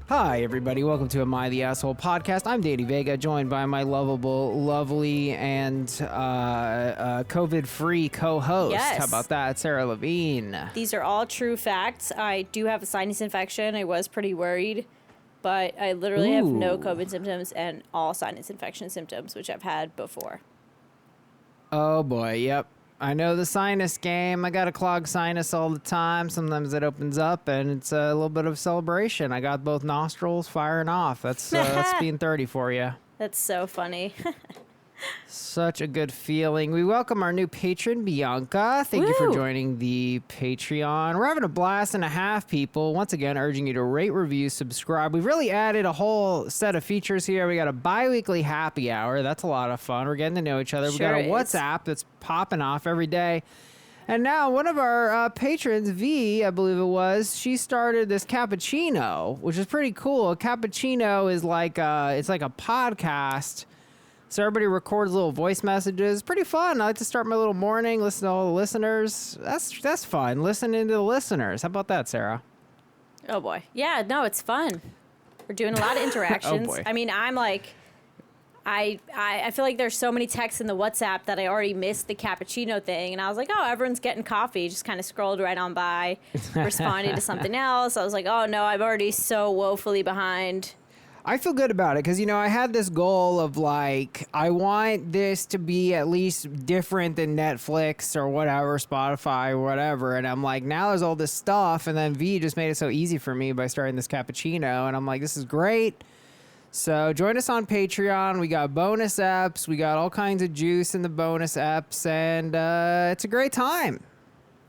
Hi, everybody. Welcome to Am I the Asshole podcast. I'm Danny Vega, joined by my lovable, lovely, and COVID-free co-host. Yes. How about that, Sarah Levine? These are all true facts. I do have a sinus infection. I was pretty worried, but I literally have no COVID symptoms and all sinus infection symptoms, which I've had before. Oh, boy. Yep. I know the sinus game. I got a clogged sinus all the time. Sometimes it opens up, and it's a little bit of celebration. I got both nostrils firing off. That's being 30 for you. That's so funny. Such a good feeling. We welcome our new patron, Bianca. Thank you for joining the Patreon. We're having a blast and a half, people. Once again, urging you to rate, review, subscribe. We've really added a whole set of features here. We got a bi-weekly happy hour. That's a lot of fun. We're getting to know each other. We got a WhatsApp that's popping off every day. And now one of our patrons, V, I believe it was, she started this cappuccino, which is pretty cool. A cappuccino is like it's like a podcast. So everybody records little voice messages. Pretty fun. I like to start my little morning, listen to all the listeners. That's fun. Listening to the listeners. How about that, Sarah? Oh, boy. Yeah, no, it's fun. We're doing a lot of interactions. Oh, boy. I mean, I'm like, I feel like there's so many texts in the WhatsApp that I already missed the cappuccino thing. And I was like, oh, everyone's getting coffee. Just kind of scrolled right on by, responded to something else. I was like, oh, no, I'm already so woefully behind. I feel good about it because, I had this goal of like, I want this to be at least different than Netflix or whatever, Spotify or whatever. And I'm like, now there's all this stuff. And then V just made it so easy for me by starting this cappuccino. And I'm like, this is great. So join us on Patreon. We got bonus apps. We got all kinds of juice in the bonus apps. And it's a great time.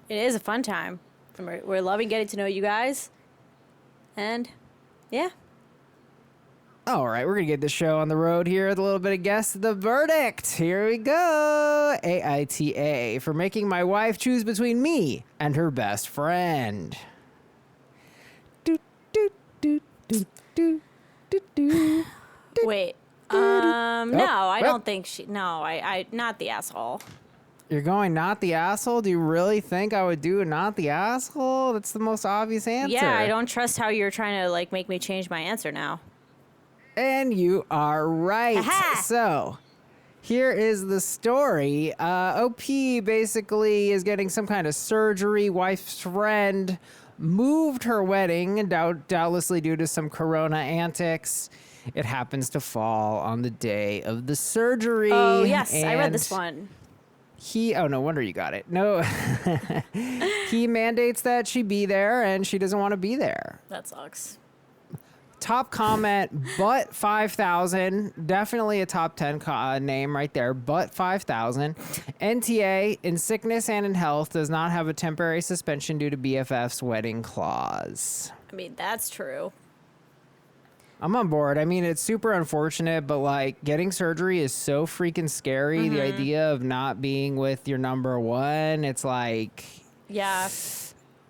It is a fun time. We're loving getting to know you guys. And yeah. All right, we're going to get the show on the road here with a little bit of Guess the Verdict. Here we go. AITA for making my wife choose between me and her best friend. Wait. No, I don't think she... No, I not the asshole. You're going not the asshole? Do you really think I would do not the asshole? That's the most obvious answer. Yeah, I don't trust how you're trying to, make me change my answer now. And you are right. Aha! So, here is the story. OP basically is getting some kind of surgery. Wife's friend moved her wedding, doubtlessly due to some corona antics. It happens to fall on the day of the surgery. Oh, yes, I read this one. Oh, no wonder you got it. No, he mandates that she be there, and she doesn't want to be there. That sucks. Top comment, but 5,000. Definitely a top 10 name right there, but 5,000. NTA, in sickness and in health, does not have a temporary suspension due to BFF's wedding clause. I mean, that's true. I'm on board. I mean, it's super unfortunate, but getting surgery is so freaking scary. Mm-hmm. The idea of not being with your number one, it's like... Yeah.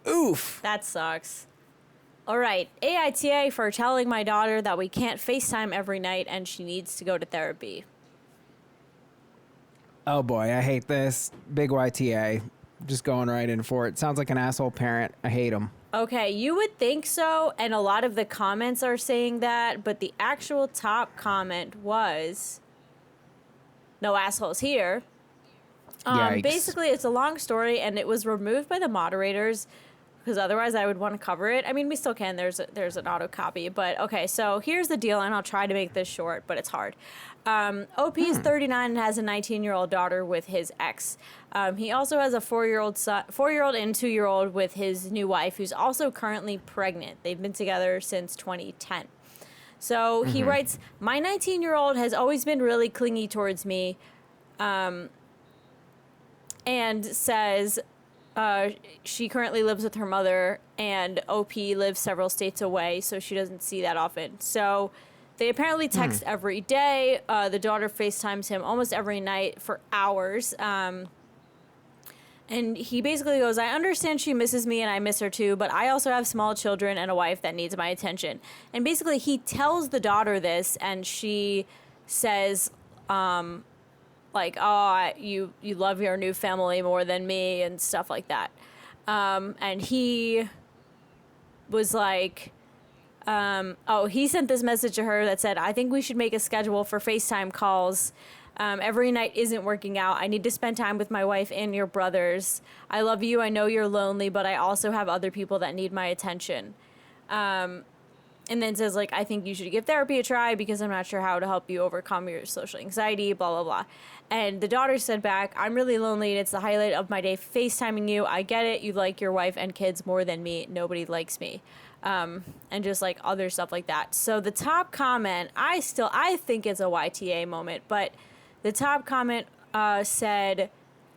Oof. That sucks. All right, AITA for telling my daughter that we can't FaceTime every night and she needs to go to therapy. Oh boy, I hate this. Big YTA. Just going right in for it. Sounds like an asshole parent. I hate him. Okay, you would think so, and a lot of the comments are saying that, but the actual top comment was, no assholes here. Basically, it's a long story, and it was removed by the moderators, because otherwise I would want to cover it. I mean, we still can. There's an auto copy. But, okay, so here's the deal, and I'll try to make this short, but it's hard. OP is 39 and has a 19-year-old daughter with his ex. He also has a 4-year-old and 2-year-old with his new wife, who's also currently pregnant. They've been together since 2010. So he writes, my 19-year-old has always been really clingy towards me, and says... she currently lives with her mother, and OP lives several states away, so she doesn't see that often. So they apparently text every day. The daughter FaceTimes him almost every night for hours. And he basically goes, I understand she misses me and I miss her too, but I also have small children and a wife that needs my attention. And basically he tells the daughter this, and she says... you love your new family more than me and stuff like that. And he was like, He sent this message to her that said, I think we should make a schedule for FaceTime calls. Every night isn't working out. I need to spend time with my wife and your brothers. I love you. I know you're lonely, but I also have other people that need my attention. And then says, like, I think you should give therapy a try because I'm not sure how to help you overcome your social anxiety, blah, blah, blah. And the daughter said back, I'm really lonely and it's the highlight of my day FaceTiming you. I get it. You like your wife and kids more than me. Nobody likes me. And just like other stuff like that. So the top comment, I think it's a YTA moment, but the top comment said,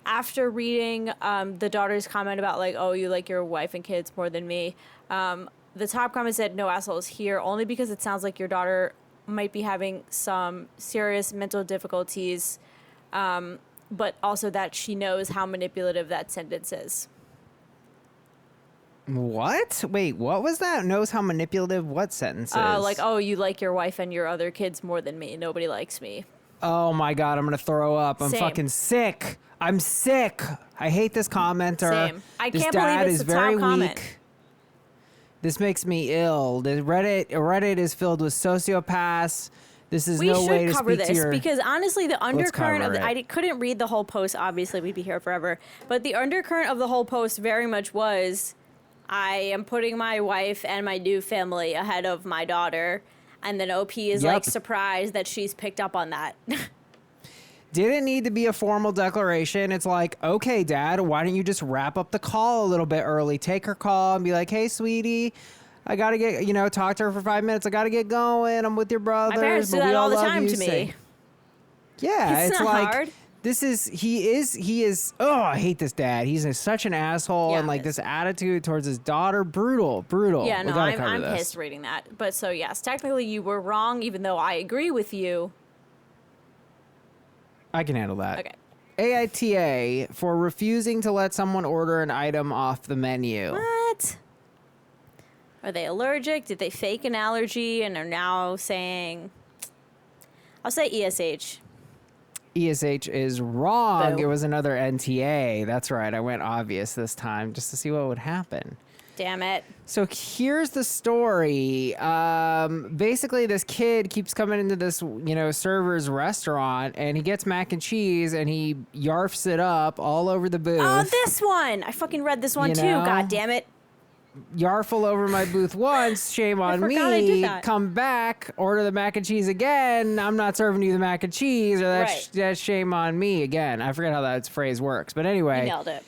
after reading the daughter's comment about like, oh, you like your wife and kids more than me, the top comment said, no assholes here, only because it sounds like your daughter might be having some serious mental difficulties, but also that she knows how manipulative that sentence is. What? Wait, what was that? Knows how manipulative what sentence is? Like, oh, you like your wife and your other kids more than me. Nobody likes me. Oh my God, I'm going to throw up. I'm Same. fucking sick. I'm sick. I hate this commenter. Same. I can't believe it's the top comment. Weak. This makes me ill. The Reddit is filled with sociopaths. This is no way to speak to your... We should cover this because honestly, the undercurrent of I couldn't read the whole post. Obviously, we'd be here forever. But the undercurrent of the whole post very much was, I am putting my wife and my new family ahead of my daughter. And then OP is like surprised that she's picked up on that. Didn't need to be a formal declaration. It's like, okay, Dad, why don't you just wrap up the call a little bit early? Take her call and be like, hey, sweetie, I got to get, talk to her for 5 minutes. I got to get going. I'm with your brothers. My parents do that all the time to me. Yeah, it's not like, hard. He is, oh, I hate this dad. He's such an asshole and like this attitude towards his daughter. Brutal. Yeah, no, I'm pissed reading that. But so yes, technically you were wrong, even though I agree with you. I can handle that. Okay. AITA for refusing to let someone order an item off the menu. What? Are they allergic? Did they fake an allergy and are now saying... I'll say ESH. ESH is wrong. Boom. It was another NTA. That's right. I went obvious this time just to see what would happen. Damn it. So here's the story. Basically, this kid keeps coming into this, server's restaurant, and he gets mac and cheese, and he yarfs it up all over the booth. Oh, this one! I fucking read this one too. God damn it. Yarf all over my booth once. Shame on me. I did that. Come back, order the mac and cheese again. I'm not serving you the mac and cheese, or that's shame on me again. I forget how that phrase works, but anyway. You nailed it.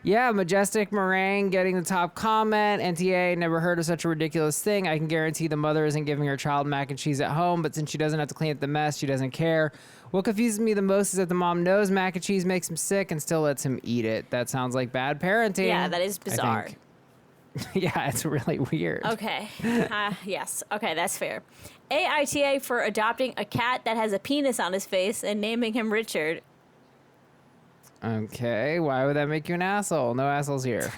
Yeah, Majestic Meringue getting the top comment. NTA, never heard of such a ridiculous thing. I can guarantee the mother isn't giving her child mac and cheese at home, but since she doesn't have to clean up the mess, she doesn't care. What confuses me the most is that the mom knows mac and cheese makes him sick and still lets him eat it. That sounds like bad parenting. Yeah, that is bizarre. Yeah, it's really weird. Okay. Yes. Okay, that's fair. AITA for adopting a cat that has a penis on his face and naming him Richard. Okay, why would that make you an asshole? No assholes here.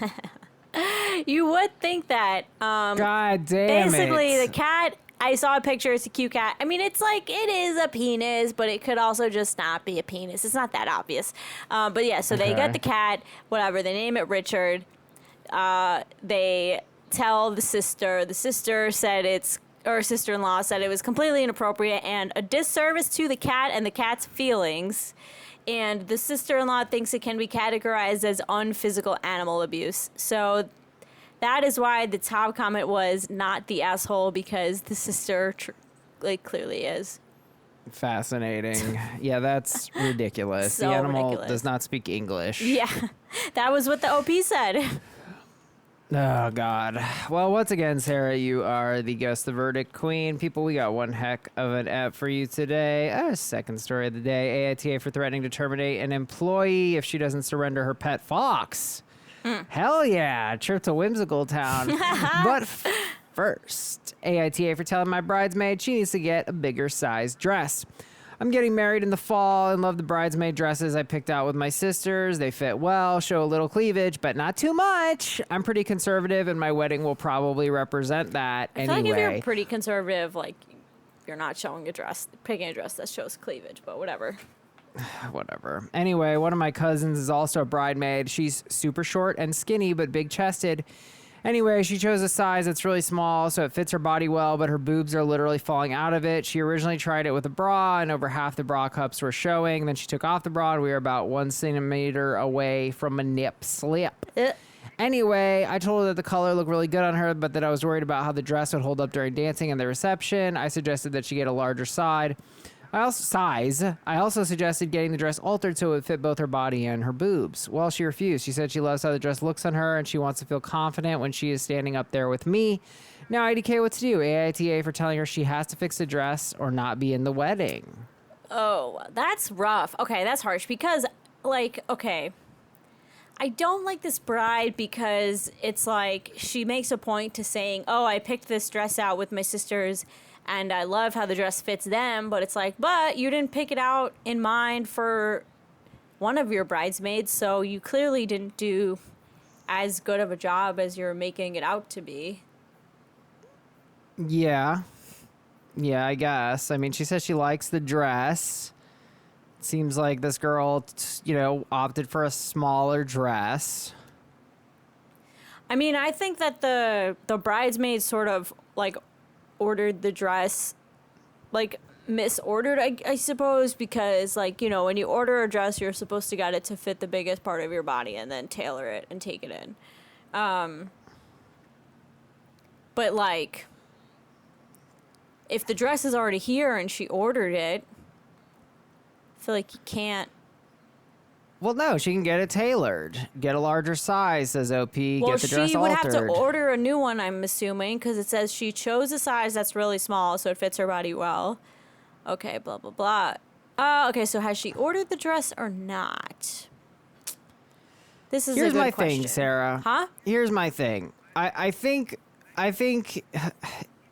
You would think that. God damn basically, the cat, I saw a picture, it's a cute cat. I mean, it's like, it is a penis, but it could also just not be a penis. It's not that obvious. But yeah, so they get the cat, whatever, they name it Richard. They tell the sister said or sister-in-law said it was completely inappropriate and a disservice to the cat and the cat's feelings. And the sister-in-law thinks it can be categorized as unphysical animal abuse. So that is why the top comment was not the asshole, because the sister clearly is. Fascinating. Yeah, that's ridiculous. So the animal ridiculous. Does not speak English. Yeah, that was what the OP said. Oh, God. Well, once again, Sarah, you are the Guess the Verdict queen. People, we got one heck of an app for you today. Second story of the day. AITA for threatening to terminate an employee if she doesn't surrender her pet fox. Hell yeah. Trip to Whimsical Town. But first, AITA for telling my bridesmaid she needs to get a bigger size dress. I'm getting married in the fall and love the bridesmaid dresses I picked out with my sisters. They fit well, show a little cleavage, but not too much. I'm pretty conservative, and my wedding will probably represent that anyway. I feel like if you're pretty conservative, like, you're not showing picking a dress that shows cleavage, but whatever. Whatever. Anyway, one of my cousins is also a bridesmaid. She's super short and skinny, but big-chested. Anyway, she chose a size that's really small, so it fits her body well, but her boobs are literally falling out of it. She originally tried it with a bra, and over half the bra cups were showing. Then she took off the bra, and we were about 1 centimeter away from a nip slip. Anyway, I told her that the color looked really good on her, but that I was worried about how the dress would hold up during dancing and the reception. I suggested that she get a larger size. I also suggested getting the dress altered so it would fit both her body and her boobs. Well, she refused. She said she loves how the dress looks on her and she wants to feel confident when she is standing up there with me. Now, IDK, what to do? AITA for telling her she has to fix the dress or not be in the wedding. Oh, that's rough. Okay, that's harsh because, like, okay, I don't like this bride because it's like she makes a point to saying, oh, I picked this dress out with my sisters and I love how the dress fits them, but it's like, but you didn't pick it out in mind for one of your bridesmaids, so you clearly didn't do as good of a job as you're making it out to be. Yeah. Yeah, I guess. I mean, she says she likes the dress. Seems like this girl, opted for a smaller dress. I mean, I think that the bridesmaids sort of, like, ordered the dress, like, misordered, I suppose, because, like, when you order a dress, you're supposed to get it to fit the biggest part of your body and then tailor it and take it in. But, like, if the dress is already here and she ordered it, I feel like you can't. Well, no, she can get it tailored. Get a larger size, says OP. Well, get the dress she would altered. have to order a new one, I'm assuming, because it says she chose a size that's really small, so it fits her body well. Okay, blah, blah, blah. Okay, so has she ordered the dress or not? This is Here's a good my question. thing, Sarah. Huh? Here's my thing. I think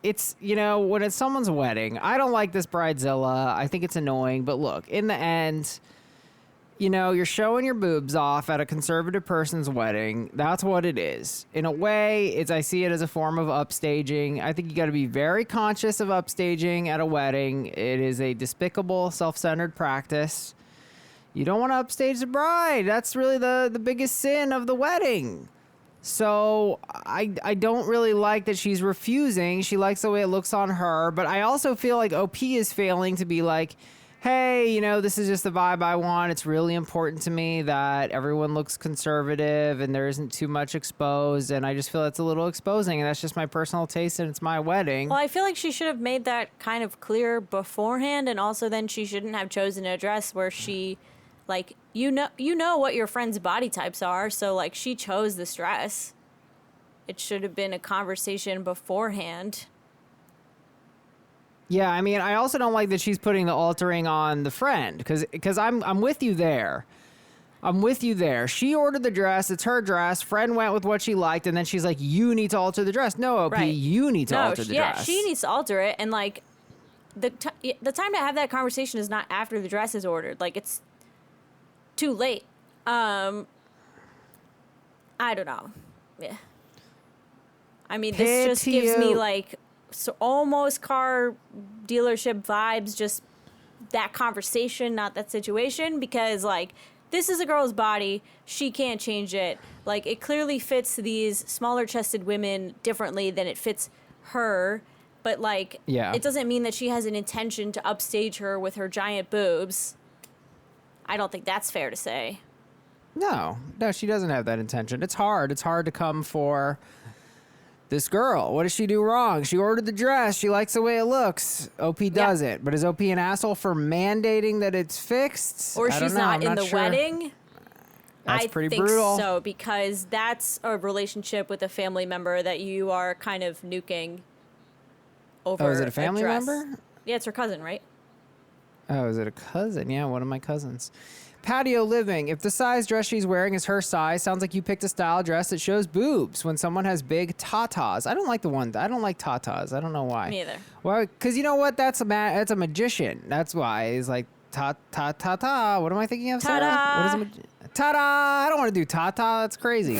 it's, when it's someone's wedding, I don't like this bridezilla. I think it's annoying. But look, in the end, you're showing your boobs off at a conservative person's wedding. That's what it is. In a way, I see it as a form of upstaging. I think you got to be very conscious of upstaging at a wedding. It is a despicable, self-centered practice. You don't want to upstage the bride. That's really the biggest sin of the wedding. So I don't really like that she's refusing. She likes the way it looks on her. But I also feel like OP is failing to be like, hey, this is just the vibe I want. It's really important to me that everyone looks conservative and there isn't too much exposed. And I just feel it's a little exposing. And that's just my personal taste and it's my wedding. Well, I feel like she should have made that kind of clear beforehand. And also then she shouldn't have chosen a dress where she, like, you know what your friends' body types are. So, like, she chose this dress. It should have been a conversation beforehand. Yeah, I mean, I also don't like that she's putting the altering on the friend because I'm with you there. I'm with you there. She ordered the dress. It's her dress. Friend went with what she liked, and then she's like, you need to alter the dress. No, OP, right. You need to alter the dress. Yeah, she needs to alter it. And, like, the time to have that conversation is not after the dress is ordered. Like, it's too late. I don't know. Yeah. I mean, this just gives me, like, so almost car dealership vibes, just that conversation, not that situation, because, like, this is a girl's body. She can't change it. Like, it clearly fits these smaller chested women differently than it fits her. But, like, It doesn't mean that she has an intention to upstage her with her giant boobs. I don't think that's fair to say. No, she doesn't have that intention. It's hard. It's hard to come for this girl. What does she do wrong? She ordered the dress. She likes the way it looks. OP doesn't. Yeah. But is OP an asshole for mandating that it's fixed? Or she's not in the wedding? That's pretty brutal. I think so, because that's a relationship with a family member that you are kind of nuking over. Oh, is it a family member? Yeah, it's her cousin, right? Oh, is it a cousin? Yeah, one of my cousins. Patio living. If the size dress she's wearing is her size, sounds like you picked a style dress that shows boobs when someone has big tatas. I don't like I don't like tatas. I don't know why. Me either. Well, because you know what? That's a magician. That's why. He's like, ta-ta-ta-ta. What am I thinking of, Sarah? Ta-da! What is ta-da! I don't want to do ta-ta. That's crazy.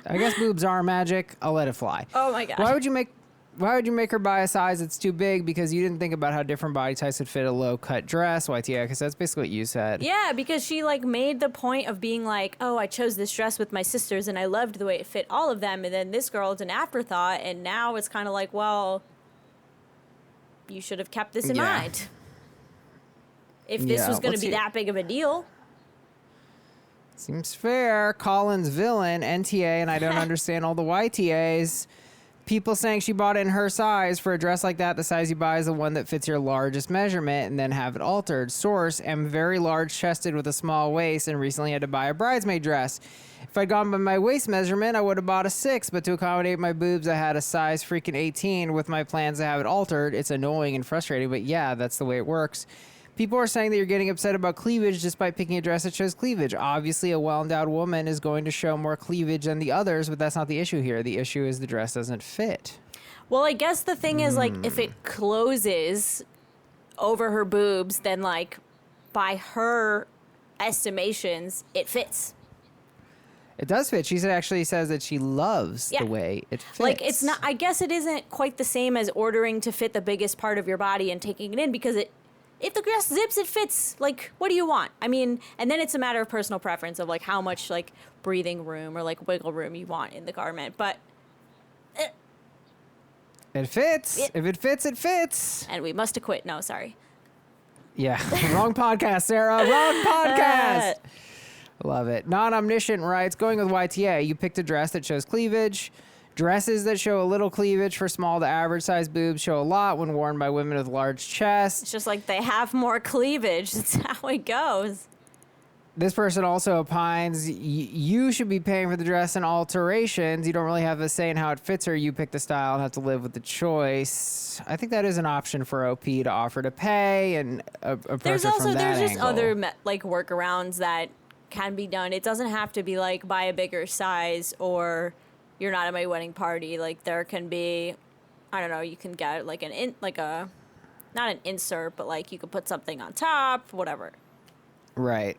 I guess boobs are magic. I'll let it fly. Oh, my God. Why would you make Why would you make her buy a size that's too big? Because you didn't think about how different body types would fit a low-cut dress. YTA, because that's basically what you said. Yeah, because she like made the point of being like, oh, I chose this dress with my sisters and I loved the way it fit all of them. And then this girl is an afterthought. And now it's kind of like, well, you should have kept this in mind. If this was going to be that big of a deal. Seems fair. Colin's villain, NTA, and I don't understand all the YTAs. People saying she bought it in her size. For a dress like that, the size you buy is the one that fits your largest measurement and then have it altered. Source, am very large chested with a small waist and recently had to buy a bridesmaid dress. If I'd gone by my waist measurement, I would have bought a 6, but to accommodate my boobs, I had a size freaking 18 with my plans to have it altered. It's annoying and frustrating, but yeah, that's the way it works. People are saying that you're getting upset about cleavage just by picking a dress that shows cleavage. Obviously, a well-endowed woman is going to show more cleavage than the others, but that's not the issue here. The issue is the dress doesn't fit. Well, I guess the thing is, like, if it closes over her boobs, then, like, by her estimations, it fits. It does fit. She actually says that she loves the way it fits. Like, it's not, I guess it isn't quite the same as ordering to fit the biggest part of your body and taking it in, because if the dress zips, it fits. Like, what do you want? I mean, and then it's a matter of personal preference of, like, how much, like, breathing room or, like, wiggle room you want in the garment. But it fits. If it fits, it fits. And we must have quit. No, sorry. Yeah. Wrong podcast, Sarah. Wrong podcast. Love it. Non-omniscient writes, going with YTA, you picked a dress that shows cleavage. Dresses that show a little cleavage for small to average size boobs show a lot when worn by women with large chests. It's just like they have more cleavage. That's how it goes. This person also opines, you should be paying for the dress and alterations. You don't really have a say in how it fits her. You pick the style and have to live with the choice. I think that is an option for OP to offer to pay and approach it from that there's just angle. other like workarounds that can be done. It doesn't have to be like buy a bigger size or you're not at my wedding party. Like there can be, I don't know, you can get like not an insert, but like you could put something on top, whatever. Right.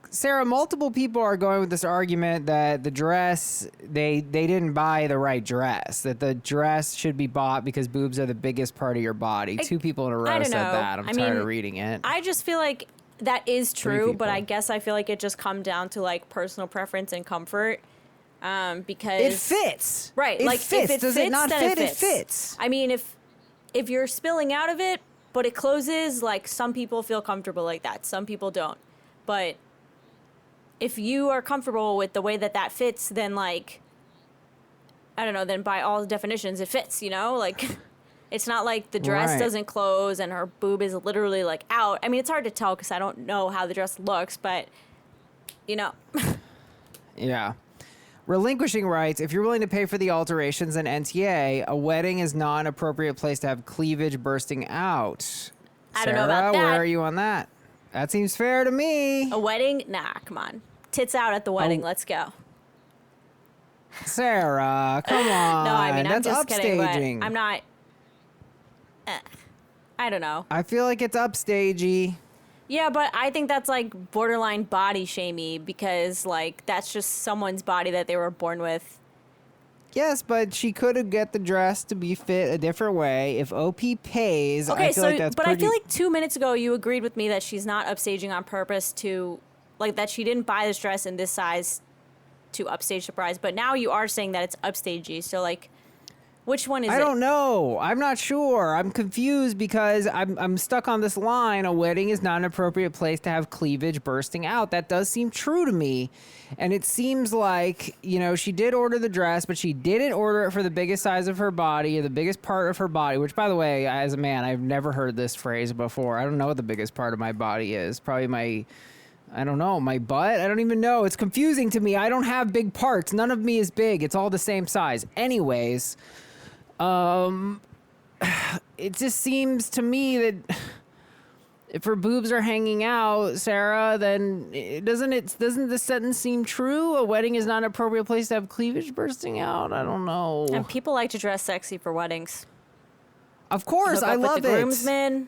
Sarah, multiple people are going with this argument that the dress, they didn't buy the right dress, that the dress should be bought because boobs are the biggest part of your body. Two people in a row said that. I'm tired of reading it. I just feel like that is true, but I guess I feel like it just comes down to like personal preference and comfort. Because it fits. Right. It like fits. if it Does fits, it not then fit? It fits. It fits. I mean, if you're spilling out of it, but it closes, like some people feel comfortable like that. Some people don't. But if you are comfortable with the way that fits, then like, I don't know, then by all definitions, it fits, you know? Like, it's not like the dress doesn't close and her boob is literally like out. I mean, it's hard to tell because I don't know how the dress looks, but, you know. Yeah. Relinquishing rights, if you're willing to pay for the alterations in NTA, a wedding is not an appropriate place to have cleavage bursting out. I don't know about that. Where are you on that? That seems fair to me. A wedding? Nah, come on. Tits out at the wedding. Let's go. Sarah, come on. No, I mean, I'm that's just kidding. upstaging. But I'm not. I don't know. I feel like it's upstagey. Yeah, but I think that's like borderline body shamey because like that's just someone's body that they were born with. Yes, but she could have get the dress to be fit a different way. If OP pays, okay, I feel like that's I feel like 2 minutes ago you agreed with me that she's not upstaging on purpose to, like that she didn't buy this dress in this size to upstage the prize. But now you are saying that it's upstagey. So like, which one is it? I don't know. I'm not sure. I'm confused because I'm stuck on this line. A wedding is not an appropriate place to have cleavage bursting out. That does seem true to me. And it seems like, you know, she did order the dress, but she didn't order it for the biggest size of her body or the biggest part of her body, which, by the way, as a man, I've never heard this phrase before. I don't know what the biggest part of my body is. Probably my butt? I don't even know. It's confusing to me. I don't have big parts. None of me is big. It's all the same size. Anyways, it just seems to me that if her boobs are hanging out, Sarah, then doesn't this sentence seem true? A wedding is not an appropriate place to have cleavage bursting out. I don't know. And people like to dress sexy for weddings. Of course, I love it. Groomsmen.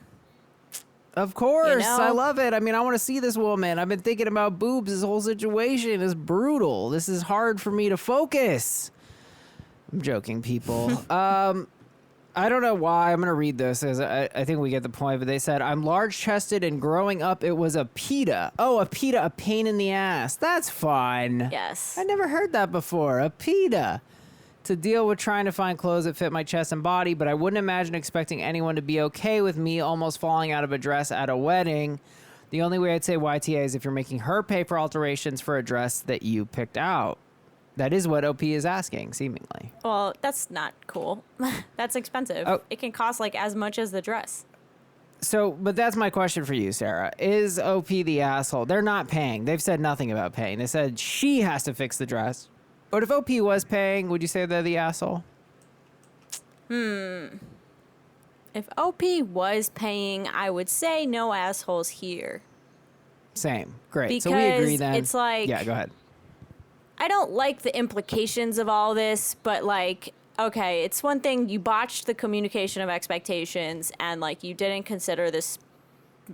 Of course, you know? I love it. I mean, I want to see this woman. I've been thinking about boobs. This whole situation is brutal. This is hard for me to focus. I'm joking, people. I don't know why. I'm going to read this as I think we get the point, but they said, I'm large-chested and growing up it was a PITA. Oh, a PITA, a pain in the ass. That's fun. Yes. I never heard that before. A PITA. To deal with trying to find clothes that fit my chest and body, but I wouldn't imagine expecting anyone to be okay with me almost falling out of a dress at a wedding. The only way I'd say YTA is if you're making her pay for alterations for a dress that you picked out. That is what OP is asking, seemingly. Well, that's not cool. That's expensive. Oh. It can cost like as much as the dress. So, but that's my question for you, Sarah. Is OP the asshole? They're not paying. They've said nothing about paying. They said she has to fix the dress. But if OP was paying, would you say they're the asshole? If OP was paying, I would say no assholes here. Same. Great. Because so we agree then. It's like... Yeah, go ahead. I don't like the implications of all this, but like, okay, it's one thing you botched the communication of expectations and like you didn't consider this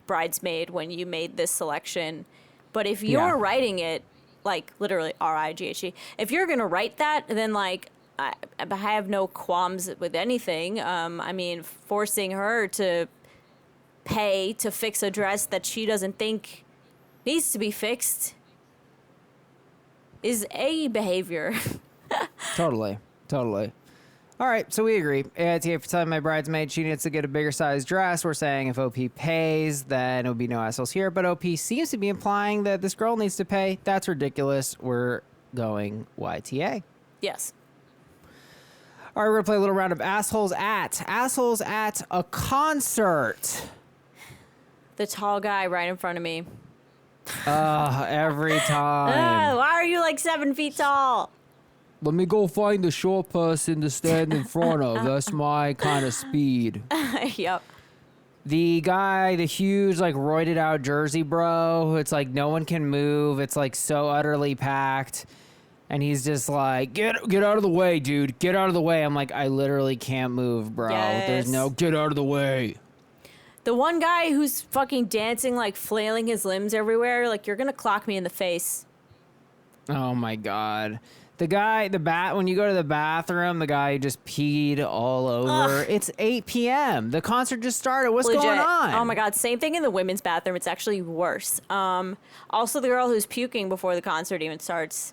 bridesmaid when you made this selection. But if you're writing it, like literally RIGHE, if you're going to write that, then like I have no qualms with anything. I mean, forcing her to pay to fix a dress that she doesn't think needs to be fixed is a behavior. Totally. All right, so we agree. AITA for telling my bridesmaid she needs to get a bigger size dress. We're saying if OP pays, then it would be no assholes here. But OP seems to be implying that this girl needs to pay. That's ridiculous. We're going YTA. Yes. All right, we're going to play a little round of assholes at a concert. The tall guy right in front of me. Every time. Why are you like 7 feet tall? Let me go find the short person to stand in front of. That's my kind of speed. Yep. The guy, the huge, like, roided out Jersey bro, it's like no one can move. It's like so utterly packed. And he's just like, get out of the way, dude. Get out of the way. I'm like, I literally can't move, bro. Yes. There's no get out of the way. The one guy who's fucking dancing, like flailing his limbs everywhere, like you're gonna clock me in the face. Oh my God. The guy, when you go to the bathroom, the guy just peed all over. Ugh. It's 8 p.m. The concert just started. What's Legit. going on? Oh my God. Same thing in the women's bathroom. It's actually worse. Also the girl who's puking before the concert even starts.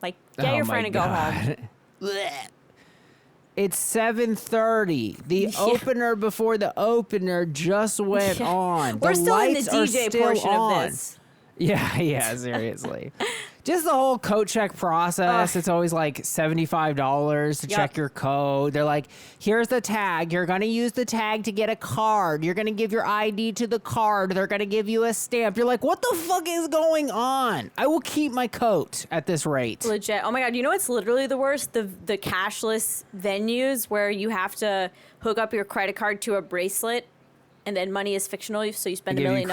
Like, get your friend and go home. It's 7:30. The opener before the opener just went on. We're still in the DJ portion on. of this. Yeah, seriously. Just the whole coat check process. It's always like $75 to check your code. They're like, here's the tag. You're going to use the tag to get a card. You're going to give your ID to the card. They're going to give you a stamp. You're like, what the fuck is going on? I will keep my coat at this rate. Legit. Oh my God. You know what's literally the worst? The cashless venues where you have to hook up your credit card to a bracelet and then money is fictional, so you spend $1 million.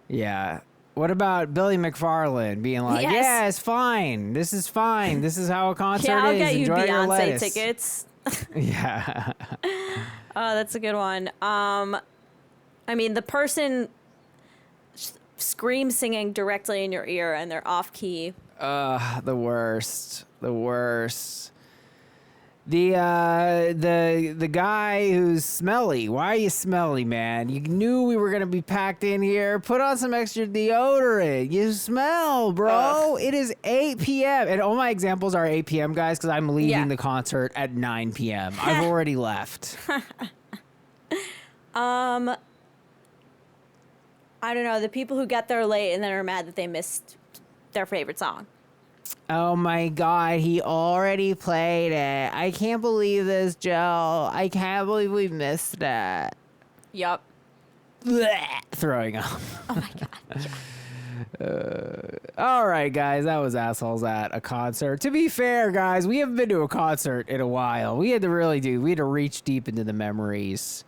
Yeah. What about Billy McFarland being like, yeah, it's fine. This is fine. This is how a concert I'll is. get you Enjoy your Beyonce lettuce. tickets. Yeah. Oh, that's a good one. I mean, the person screams singing directly in your ear and they're off key. The worst. The guy who's smelly. Why are you smelly, man? You knew we were gonna be packed in here. Put on some extra deodorant. You smell, bro. It is 8 p.m. And all my examples are 8 p.m. guys, because I'm leaving the concert at 9 p.m. I've already left. I don't know. The people who get there late and then are mad that they missed their favorite song. Oh my God, he already played it. I can't believe this, Joe. I can't believe we missed it. Yup. Throwing up. Oh my God. All right, guys, that was Assholes at a Concert. To be fair, guys, we haven't been to a concert in a while. We had to reach deep into the memories.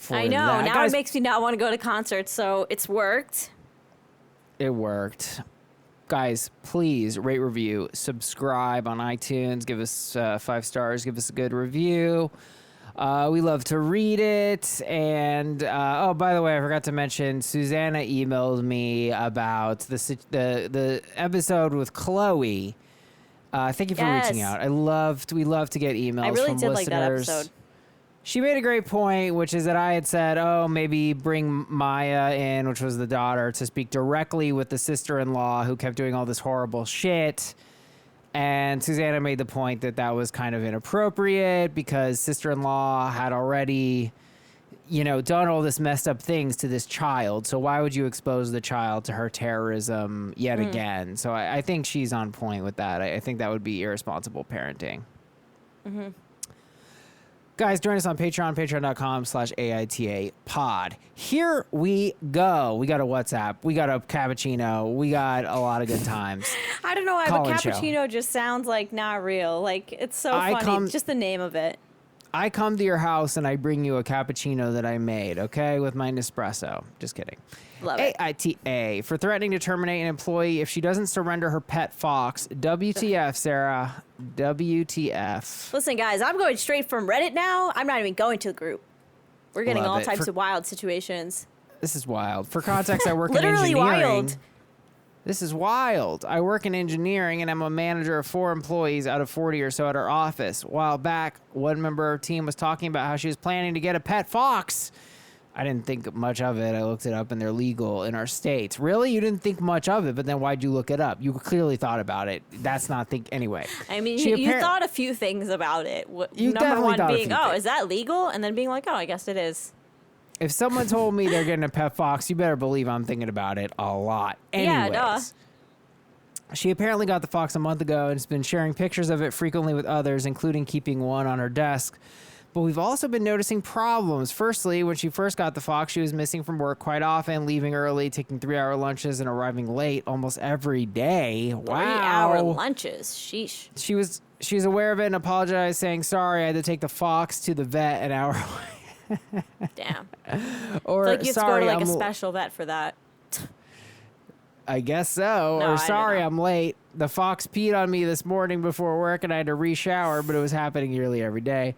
I know. That. Now guys, it makes me not want to go to concerts, so it's worked. It worked. Guys, please rate, review, subscribe on iTunes. Give us 5 stars. Give us a good review. We love to read it. And, oh, by the way, I forgot to mention, Susanna emailed me about the episode with Chloe. Thank you for reaching out. We love to get emails. I really from did listeners. like that episode. She made a great point, which is that I had said, oh, maybe bring Maya in, which was the daughter, to speak directly with the sister-in-law who kept doing all this horrible shit. And Susanna made the point that that was kind of inappropriate because sister-in-law had already, done all this messed up things to this child. So why would you expose the child to her terrorism yet again? So I think she's on point with that. I think that would be irresponsible parenting. Mm-hmm. Guys, join us on Patreon, patreon.com/AITA pod. Here we go. We got a WhatsApp. We got a cappuccino. We got a lot of good times. I don't know why, but cappuccino just sounds like not real. Like, it's so funny. Just the name of it. I come to your house and I bring you a cappuccino that I made, okay, with my Nespresso. Just kidding. Love it. AITA for threatening to terminate an employee if she doesn't surrender her pet fox. WTF, Sarah. WTF. Listen, guys, I'm going straight from Reddit now. I'm not even going to the group. We're getting all types of wild situations. This is wild. For context, I work in Literally engineering. wild. This is wild. I work in engineering, and I'm a manager of 4 employees out of 40 or so at our office. A while back, one member of our team was talking about how she was planning to get a pet fox. I didn't think much of it. I looked it up, and they're legal in our states. Really? You didn't think much of it, but then why'd you look it up? You clearly thought about it. That's not anyway. I mean, you thought a few things about it. Number one being, is that legal? And then being like, oh, I guess it is. If someone told me they're getting a pet fox, you better believe I'm thinking about it a lot. Anyways, yeah, duh. She apparently got the fox a month ago and has been sharing pictures of it frequently with others, including keeping one on her desk. But we've also been noticing problems. Firstly, when she first got the fox, she was missing from work quite often, leaving early, taking 3-hour lunches, and arriving late almost every day. Wow. 3-hour lunches. Sheesh. She was aware of it and apologized, saying, sorry, I had to take the fox to the vet an hour away. Damn. Or, it's like you have sorry, to go to a special vet for that. I guess so. No, or sorry, I'm late. The fox peed on me this morning before work and I had to re-shower, but it was happening nearly every day.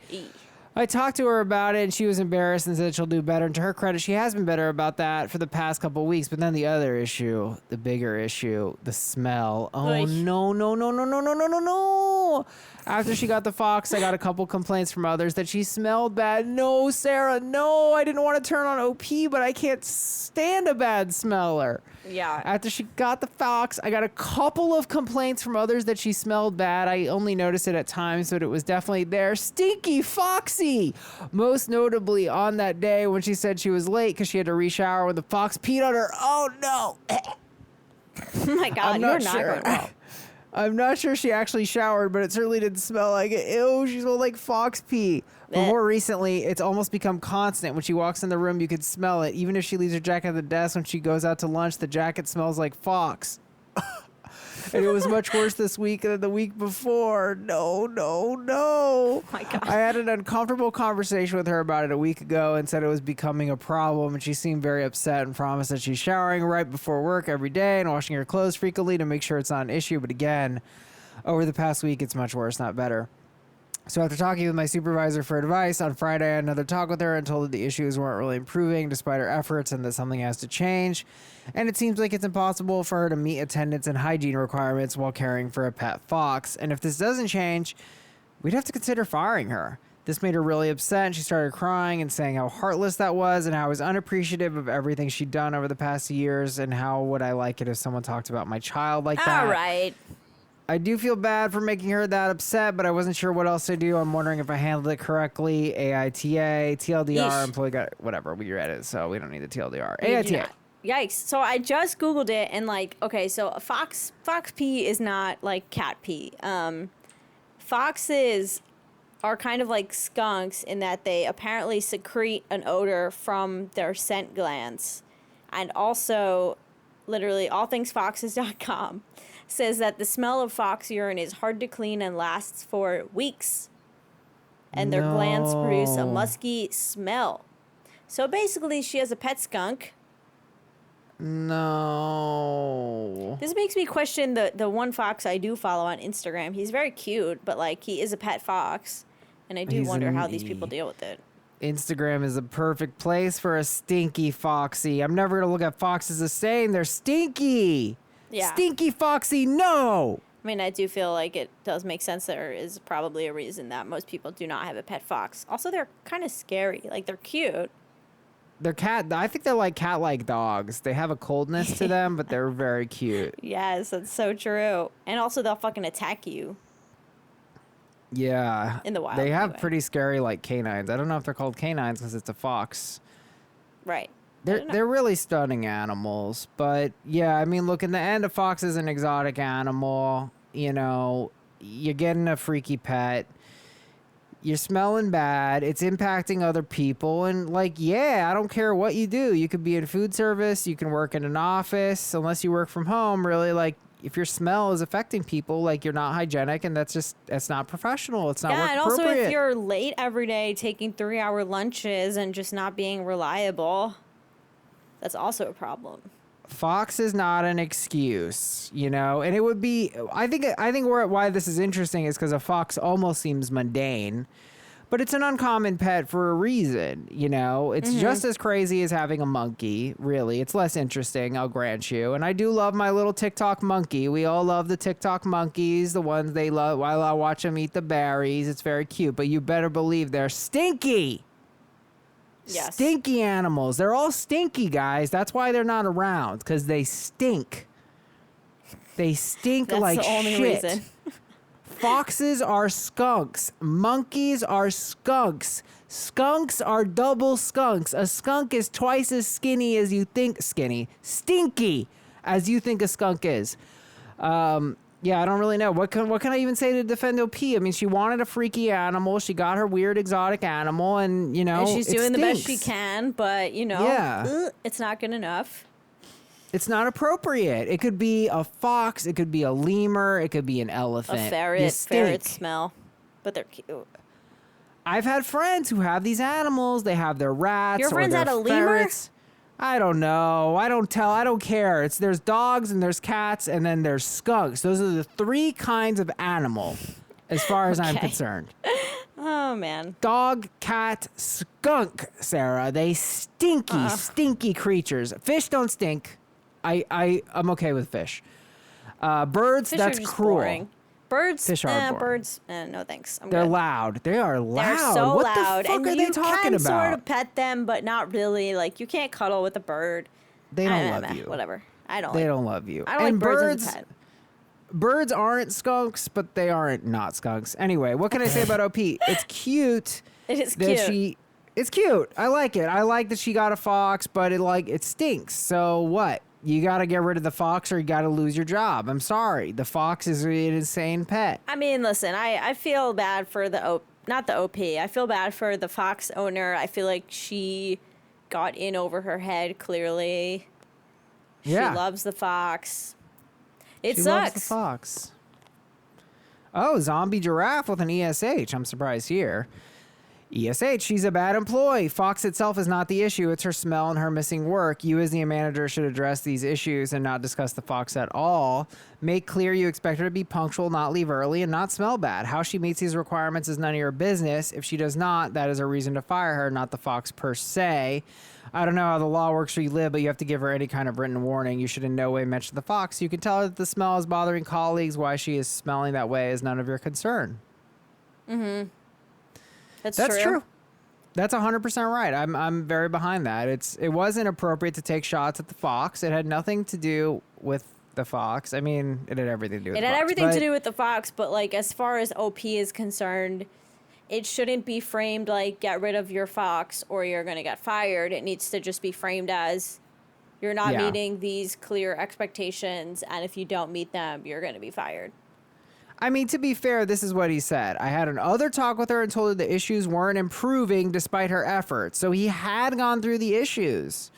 I talked to her about it and she was embarrassed and said she'll do better. And to her credit, she has been better about that for the past couple of weeks. But then the other issue, the bigger issue, the smell. Oh, no. After she got the fox, I got a couple complaints from others that she smelled bad. No, Sarah, no. I didn't want to turn on OP, but I can't stand a bad smeller. Yeah. After she got the fox, I got a couple of complaints from others that she smelled bad. I only noticed it at times, but it was definitely there. Stinky Foxy! Most notably on that day when she said she was late because she had to re-shower when the fox peed on her. Oh, no. Oh, my God. You're not going well. I'm not sure she actually showered, but it certainly didn't smell like it. Ew, she smelled like fox pee. But more recently, it's almost become constant. When she walks in the room, you can smell it. Even if she leaves her jacket at the desk when she goes out to lunch, the jacket smells like fox. And it was much worse this week than the week before. No. Oh my God. I had an uncomfortable conversation with her about it a week ago and said it was becoming a problem. And she seemed very upset and promised that she's showering right before work every day and washing her clothes frequently to make sure it's not an issue. But again, over the past week, it's much worse, not better. So after talking with my supervisor for advice, on Friday I had another talk with her and told her the issues weren't really improving despite her efforts and that something has to change. And it seems like it's impossible for her to meet attendance and hygiene requirements while caring for a pet fox. And if this doesn't change, we'd have to consider firing her. This made her really upset and she started crying and saying how heartless that was and how I was unappreciative of everything she'd done over the past years and how would I like it if someone talked about my child like that. All right. I do feel bad for making her that upset, but I wasn't sure what else to do. I'm wondering if I handled it correctly. AITA, TLDR, employee got whatever. We read it, so we don't need the TLDR. AITA. Yikes. So I just Googled it and so fox pee is not like cat pee. Foxes are kind of like skunks in that they apparently secrete an odor from their scent glands. And also, literally, allthingsfoxes.com says that the smell of fox urine is hard to clean and lasts for weeks. And their glands produce a musky smell. So basically, she has a pet skunk. No. This makes me question the one fox I do follow on Instagram. He's very cute, but he is a pet fox. And I do wonder how these people deal with it. Instagram is a perfect place for a stinky foxy. I'm never going to look at foxes the same. They're stinky. Yeah. Stinky Foxy, no. I mean, I do feel like it does make sense. There is probably a reason that most people do not have a pet fox. Also, they're kind of scary. Like, they're cute. I think they're like cat-like dogs. They have a coldness to them, but they're very cute. Yes, that's so true. And also, they'll fucking attack you. Yeah. In the wild. They have anyway. pretty scary, like, canines. I don't know if they're called canines because it's a fox. Right. They're really stunning animals. But, yeah, I mean, look, in the end, a fox is an exotic animal. You know, you're getting a freaky pet. You're smelling bad. It's impacting other people. And, like, yeah, I don't care what you do. You could be in food service. You can work in an office. Unless you work from home, really, like, if your smell is affecting people, like, you're not hygienic, and that's not professional. It's not work and also appropriate. if you're late every day taking 3-hour lunches and just not being reliable, that's also a problem. Fox is not an excuse, you know, and it would be. I think why this is interesting is because a fox almost seems mundane, but it's an uncommon pet for a reason. You know, it's just as crazy as having a monkey. Really, it's less interesting, I'll grant you. And I do love my little TikTok monkey. We all love the TikTok monkeys, the ones they love. While I watch them eat the berries, it's very cute. But you better believe they're stinky. Yes. Stinky animals. They're all stinky, guys. That's why they're not around, because they stink. They stink like shit. That's the only reason. Foxes are skunks. Monkeys are skunks. Skunks are double skunks. A skunk is twice as skinny as you think stinky as you think a skunk is. Yeah, I don't really know. What can I even say to defend OP? I mean, she wanted a freaky animal. She got her weird exotic animal, and, you know, and she's doing stinks. the best she can, but, you know, it's not good enough. It's not appropriate. It could be a fox. It could be a lemur. It could be an elephant. A ferret. Ferrets smell, but they're cute. I've had friends who have these animals. They have their rats. Your friends had a ferrets. Lemur? I don't know. I don't care. There's dogs and there's cats and then there's skunks. Those are the 3 kinds of animal as far as I'm concerned. Oh, man. Dog, cat, skunk, Sarah. They stinky creatures. Fish don't stink. I'm okay with fish. Birds, fish that's cruel. Boring. Birds, fish are boring. Birds, no thanks. They're good. Loud. They are loud. They're so what loud. the fuck and are they talking about? You can sort of pet them, but not really. Like, you can't cuddle with a bird. They don't love you. Whatever. They don't love you. I don't like birds as a pet. Birds aren't skunks, but they aren't not skunks. Anyway, what can I say about OP? It's cute. It is cute. It's cute. I like it. I like that she got a fox, but it stinks. So what? You got to get rid of the fox or you got to lose your job. I'm sorry. The fox is an insane pet. I mean, listen, I feel bad for not the OP. I feel bad for the fox owner. I feel like she got in over her head, clearly. Yeah. She loves the fox. She sucks. Loves the fox. Oh, zombie giraffe with an ESH. I'm surprised here. ESH, she's a bad employee. Fox itself is not the issue. It's her smell and her missing work. You as the manager should address these issues and not discuss the fox at all. Make clear you expect her to be punctual, not leave early, and not smell bad. How she meets these requirements is none of your business. If she does not, that is a reason to fire her, not the fox per se. I don't know how the law works where you live, but you have to give her any kind of written warning. You should in no way mention the fox. You can tell her that the smell is bothering colleagues. Why she is smelling that way is none of your concern. Mm-hmm. That's true. That's 100% right. I'm very behind that. It wasn't appropriate to take shots at the fox. It had nothing to do with the fox. I mean, it had everything to do with the fox. It had everything to do with the fox, but, like, as far as OP is concerned, it shouldn't be framed like, get rid of your fox or you're going to get fired. It needs to just be framed as, you're not meeting these clear expectations, and if you don't meet them, you're going to be fired. I mean, to be fair, this is what he said. I had another talk with her and told her the issues weren't improving despite her efforts. So he had gone through the issues.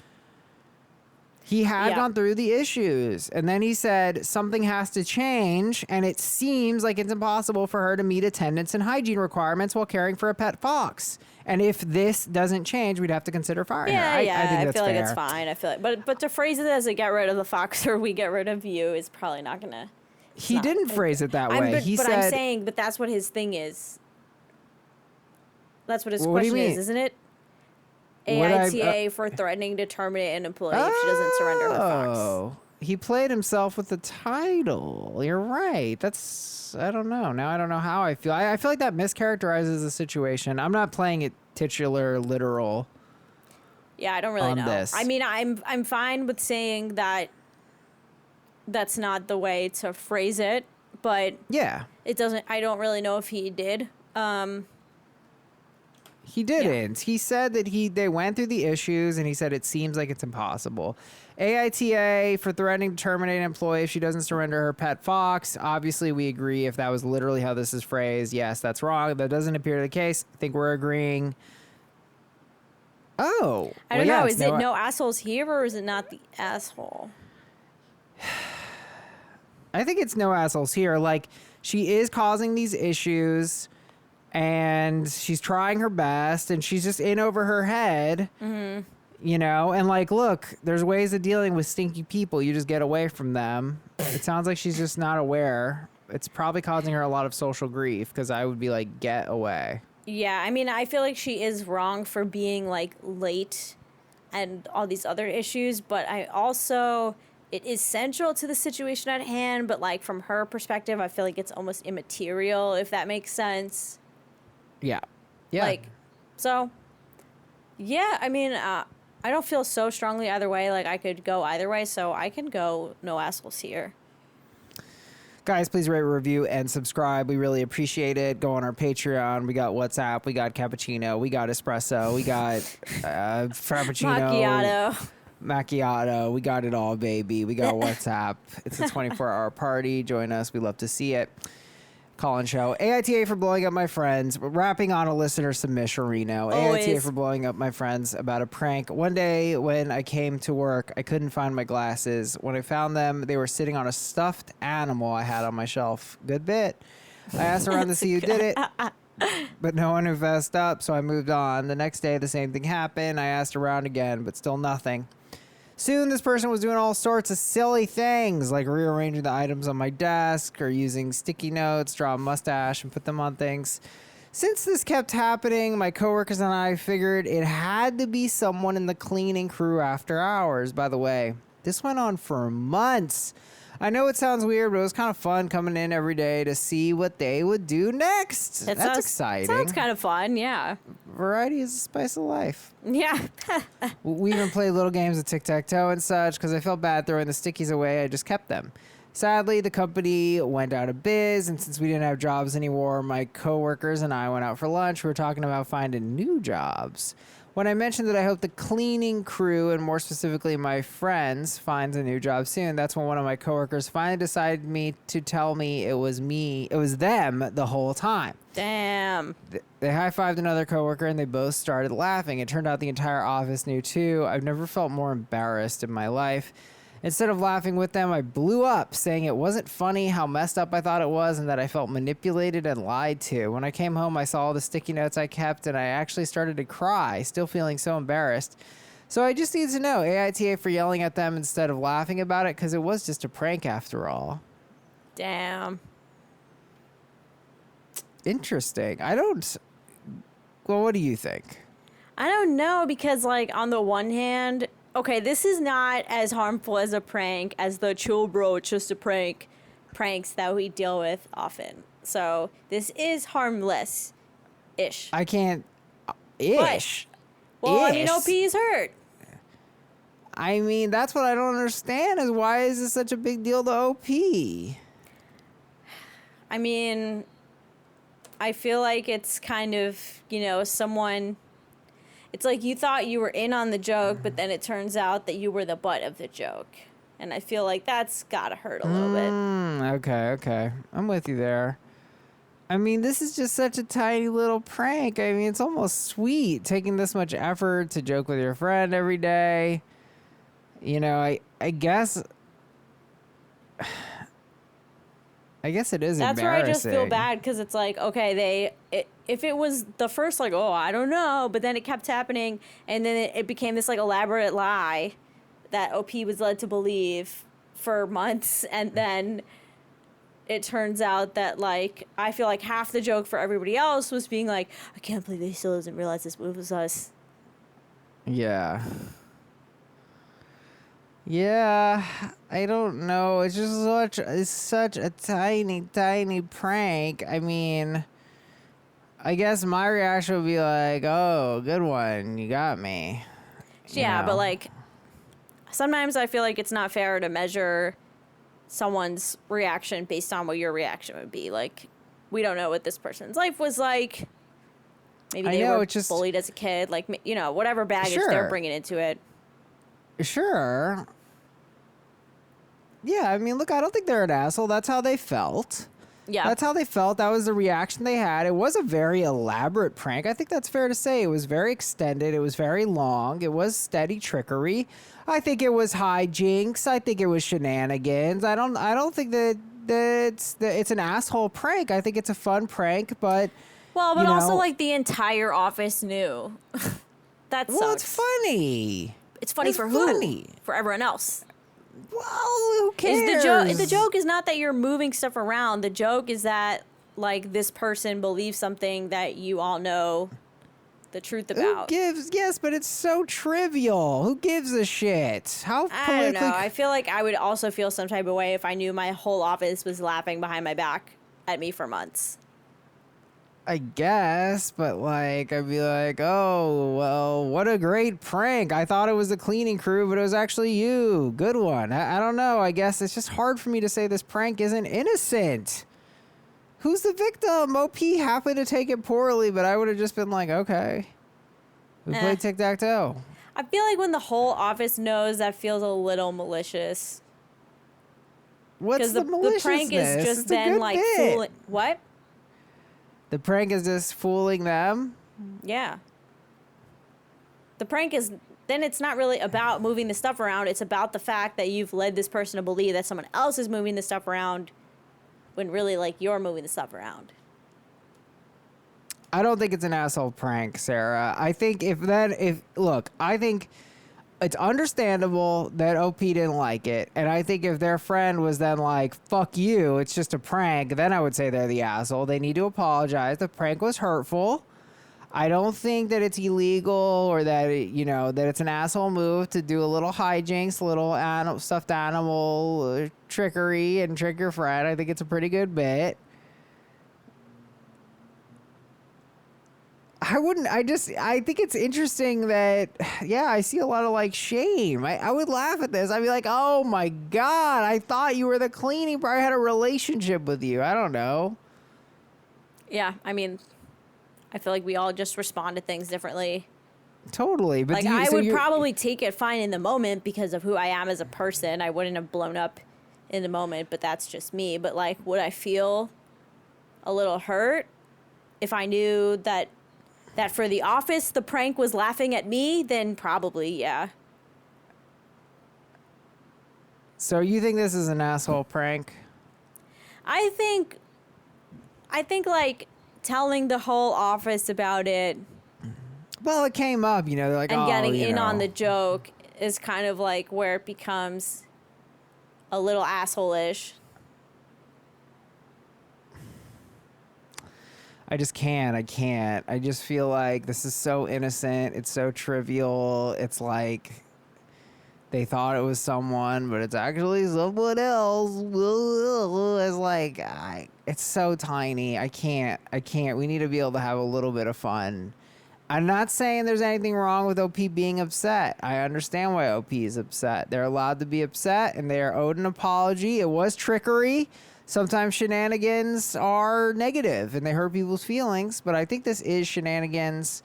Gone through the issues. And then he said something has to change, and it seems like it's impossible for her to meet attendance and hygiene requirements while caring for a pet fox. And if this doesn't change, we'd have to consider firing her. I think that's feel like fair. it's fine. I feel like, but to phrase it as a get rid of the fox or we get rid of you is probably not going to... He didn't phrase it that way. He said, I'm saying, but that's what his thing is. That's what his question is, isn't it? AITA for threatening to terminate an employee if she doesn't surrender her fox. He played himself with the title. You're right. I don't know. Now I don't know how I feel. I feel like that mischaracterizes the situation. I'm not playing it titular, literal. Yeah, I don't really know. This. I mean, I'm fine with saying that that's not the way to phrase it, but yeah, I don't really know if he did. He didn't. Yeah. He said that they went through the issues, and he said it seems like it's impossible. AITA for threatening to terminate an employee if she doesn't surrender her pet fox. Obviously, we agree if that was literally how this is phrased. Yes, that's wrong. That doesn't appear the case. I think we're agreeing. Oh. I don't know. Is it no assholes here, or is it not the asshole? I think it's no assholes here. Like, she is causing these issues, and she's trying her best, and she's just in over her head. Mm-hmm. You know, and like, look, there's ways of dealing with stinky people. You just get away from them. It sounds like she's just not aware. It's probably causing her a lot of social grief, because I would be like, get away. Yeah, I mean, I feel like she is wrong for being like late and all these other issues, but I also, it is central to the situation at hand, but like from her perspective, I feel like it's almost immaterial, if that makes sense. Yeah. Yeah. Like, so, yeah, I mean, I don't feel so strongly either way. Like, I could go either way, so I can go no assholes here. Guys, please rate, review, and subscribe. We really appreciate it. Go on our Patreon. We got WhatsApp. We got cappuccino. We got espresso. We got frappuccino. Macchiato. We got it all, baby. We got WhatsApp. It's a 24-hour party. Join us. We love to see it. Call and show. AITA for blowing up my friends. Rapping on a listener submish, Reno. AITA for blowing up my friends about a prank. One day when I came to work, I couldn't find my glasses. When I found them, they were sitting on a stuffed animal I had on my shelf. Good bit. I asked around to see who did it, but no one who fessed up, so I moved on. The next day, the same thing happened. I asked around again, but still nothing. Soon, this person was doing all sorts of silly things, like rearranging the items on my desk or using sticky notes, draw a mustache, and put them on things. Since this kept happening, my coworkers and I figured it had to be someone in the cleaning crew after hours. By the way, this went on for months. I know it sounds weird, but it was kind of fun coming in every day to see what they would do next. That's exciting. Sounds kind of fun, yeah. Variety is the spice of life. Yeah. We even played little games of tic-tac-toe and such because I felt bad throwing the stickies away. I just kept them. Sadly, the company went out of biz, and since we didn't have jobs anymore, my coworkers and I went out for lunch. We were talking about finding new jobs. When I mentioned that I hope the cleaning crew, and more specifically my friends, finds a new job soon, that's when one of my coworkers finally decided to tell me it was them the whole time. Damn. They high-fived another coworker, and they both started laughing. It turned out the entire office knew, too. I've never felt more embarrassed in my life. Instead of laughing with them, I blew up, saying it wasn't funny how messed up I thought it was and that I felt manipulated and lied to. When I came home, I saw all the sticky notes I kept, and I actually started to cry, still feeling so embarrassed. So I just need to know, AITA for yelling at them instead of laughing about it, because it was just a prank after all. Damn. Interesting. Well, what do you think? I don't know, because, like, on the one hand, okay, this is not as harmful as a prank as the chill bro, it's just a pranks that we deal with often. So this is harmless-ish. I can't... Ish? But, well, I mean, OP is hurt. I mean, that's what I don't understand is why is this such a big deal to OP? I mean, I feel like it's kind of, someone... It's like you thought you were in on the joke, but then it turns out that you were the butt of the joke. And I feel like that's gotta hurt a little bit. Okay. I'm with you there. I mean, this is just such a tiny little prank. I mean, it's almost sweet taking this much effort to joke with your friend every day. I guess... I guess it is That's embarrassing. where I just feel bad, because it's like, okay, if it was the first, like, oh, I don't know, but then it kept happening, and then it became this, like, elaborate lie that OP was led to believe for months, and then it turns out that, like, I feel like half the joke for everybody else was being like, I can't believe they still doesn't realize this was us. Yeah. Yeah, I don't know. It's such a tiny, tiny prank. I mean, I guess my reaction would be like, "Oh, good one, you got me." Yeah, but like, sometimes I feel like it's not fair to measure someone's reaction based on what your reaction would be. Like, we don't know what this person's life was like. Maybe they were bullied as a kid. Like, whatever baggage they're bringing into it. Sure. Yeah, I mean, look, I don't think they're an asshole. That's how they felt. Yeah. That's how they felt. That was the reaction they had. It was a very elaborate prank. I think that's fair to say. It was very extended. It was very long. It was steady trickery. I think it was hijinks. I think it was shenanigans. I don't think that it's an asshole prank. I think it's a fun prank, but also like the entire office knew. That sucks. Well, it's funny. It's funny for who? For everyone else. Well, who cares? The joke is not that you're moving stuff around. The joke is that, like, this person believes something that you all know the truth about. Yes, but it's so trivial. Who gives a shit? I don't know. I feel like I would also feel some type of way if I knew my whole office was laughing behind my back at me for months. I guess, but like, I'd be like, oh, well, what a great prank. I thought it was the cleaning crew, but it was actually you. Good one. I don't know. I guess it's just hard for me to say this prank isn't innocent. Who's the victim? OP happened to take it poorly, but I would have just been like, okay. We played tic-tac-toe. I feel like when the whole office knows, that feels a little malicious. What's the maliciousness? The prank is just then like fooling. What? The prank is just fooling them? Yeah. The prank is, then it's not really about moving the stuff around. It's about the fact that you've led this person to believe that someone else is moving the stuff around when really, like, you're moving the stuff around. I don't think it's an asshole prank, Sarah. I think I think it's understandable that OP didn't like it. And I think if their friend was then like, fuck you, it's just a prank, then I would say they're the asshole. They need to apologize. The prank was hurtful. I don't think that it's illegal or that, that it's an asshole move to do a little hijinks, a little stuffed animal trickery and trick your friend. I think it's a pretty good bit. I think it's interesting that, I see a lot of like shame. I would laugh at this. I'd be like, oh my God, I thought you were the cleaning. Probably had a relationship with you. I don't know. Yeah. I mean, I feel like we all just respond to things differently. Totally. But like, I would probably take it fine in the moment because of who I am as a person. I wouldn't have blown up in the moment, but that's just me. But like, would I feel a little hurt if I knew that for the office, the prank was laughing at me? Then probably, yeah. So you think this is an asshole prank? I think like telling the whole office about it. Well, it came up, they're like, and getting in on the joke is kind of like where it becomes a little asshole-ish. I just can't. I can't. I just feel like this is so innocent. It's so trivial. It's like they thought it was someone, but it's actually someone else. It's like, it's so tiny. I can't. We need to be able to have a little bit of fun. I'm not saying there's anything wrong with OP being upset. I understand why OP is upset. They're allowed to be upset, and they are owed an apology. It was trickery. Sometimes shenanigans are negative and they hurt people's feelings, but I think this is shenanigans.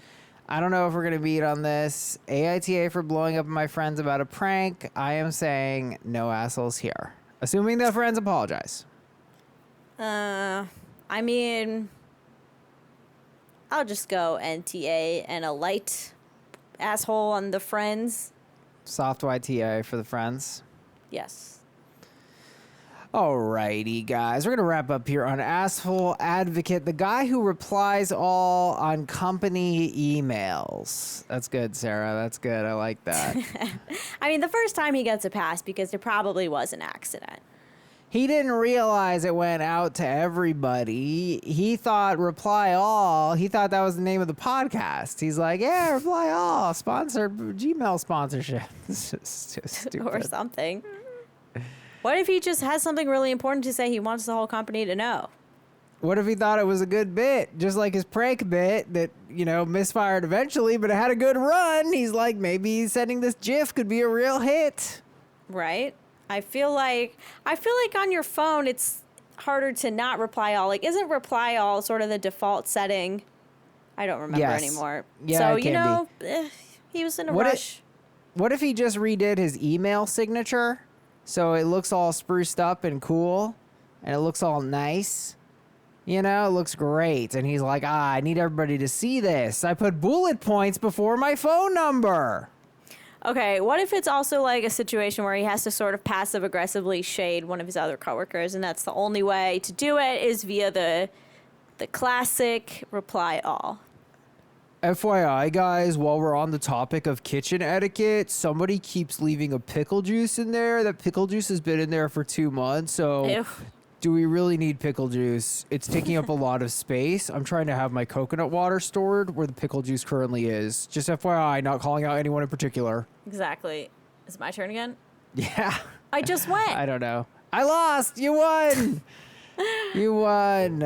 I don't know if we're going to beat on this. AITA for blowing up my friends about a prank. I am saying no assholes here. Assuming the friends apologize. I mean, I'll just go NTA and a light asshole on the friends. Soft YTA for the friends. Yes. Alrighty, guys. We're going to wrap up here on Asshole Advocate, the guy who replies all on company emails. That's good, Sarah. That's good. I like that. I mean, the first time he gets a pass because it probably was an accident. He didn't realize it went out to everybody. He thought reply all. He thought that was the name of the podcast. He's like, yeah, reply all, sponsored Gmail sponsorship. It's just stupid. Or something. What if he just has something really important to say he wants the whole company to know? What if he thought it was a good bit, just like his prank bit that, misfired eventually, but it had a good run? He's like, maybe sending this GIF could be a real hit. Right? I feel like on your phone, it's harder to not reply all. Like, isn't reply all sort of the default setting? I don't remember anymore. Yeah, so, it can be. He was in a rush. What if he just redid his email signature so it looks all spruced up and cool and it looks all nice? It looks great. And he's like, I need everybody to see this. I put bullet points before my phone number. Okay, what if it's also like a situation where he has to sort of passive aggressively shade one of his other coworkers, and that's the only way to do it is via the classic reply all. FYI, guys, while we're on the topic of kitchen etiquette, somebody keeps leaving a pickle juice in there. That pickle juice has been in there for 2 months, so Ew. do we really need pickle juice? It's taking up a lot of space. I'm trying to have my coconut water stored where the pickle juice currently is. Just FYI, not calling out anyone in particular. Exactly. Is it my turn again? Yeah. I just went. I don't know. I lost. You won. You won.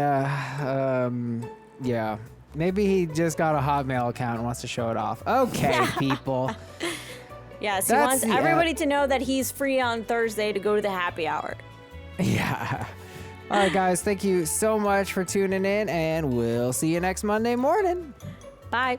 Yeah. Maybe he just got a Hotmail account and wants to show it off. Okay, people. Yes, he wants everybody to know that he's free on Thursday to go to the happy hour. Yeah. All right, guys. Thank you so much for tuning in, and we'll see you next Monday morning. Bye.